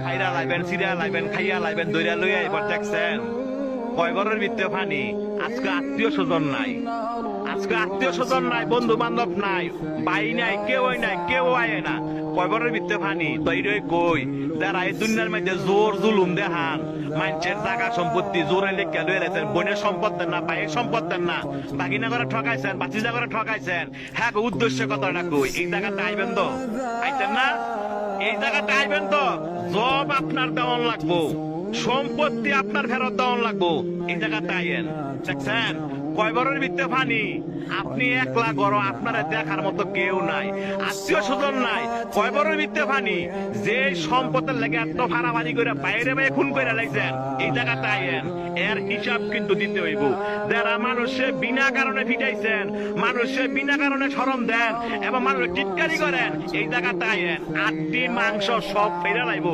খাইরা লাইবেন, সিরা লাইবেন, খাইয়া লাইবেন, দইরা লইয়া এবার দেখছেন কয় ঘরের ভিতরে পানি। আজকে আত্মীয় স্বজন নাই, আজকে আত্মীয় স্বজন নাই, বন্ধু বান্ধব নাই, ভাই নাই, কেউই নাই, কেউ আয় না। কয় ঘরের ভিতরে পানি তৈরি কই যারা এই দুনিয়ার মধ্যে জোর জুলুম দেখান, মানুষের জায়গা সম্পত্তি জোরে লেখা লয়ে রেখেছেন, বোনের সম্পদ দেন না, ভাইয়ের সম্পদ দেন না, বাগিনা করে ঠকাইছেন, বাচিজা করে ঠকাইছেন। হ্যাঁ, উদ্দেশ্য কথাটা কই, এই জায়গাটা আইবেন তো, আইতেন না? এই জায়গাটা আইবেন তো, জব আপনার দেওয়ান লাগবো, সম্পত্তি আপনার ফেরত দেওয়ান লাগবো। এই জায়গাটা আইয়েন। দেখছেন কয় বড়ের ভিতরে পানি, আপনি একলা গড়, আপনারা দেখার মতো কেউ নাই, আত্মীয় স্বজন নাই, কয় বড়ের ভিতরে পানি। যে সম্পদের লেগে এত ভাড়াভাড়ি করে বাইরে বাইরে খুন করে লাইছেন, এই জায়গাটা আইয়েন, এর হিসাব কিন্তু দিতে হইব। যারা মানুষে বিনা কারণে ফিটাইছেন, মানুষে বিনা কারণে শরম দেন এবং মানুষ টিটকারি করেন, এই জায়গাটা আইয়েন, আটটি মাংস সব ফেরে লাইব।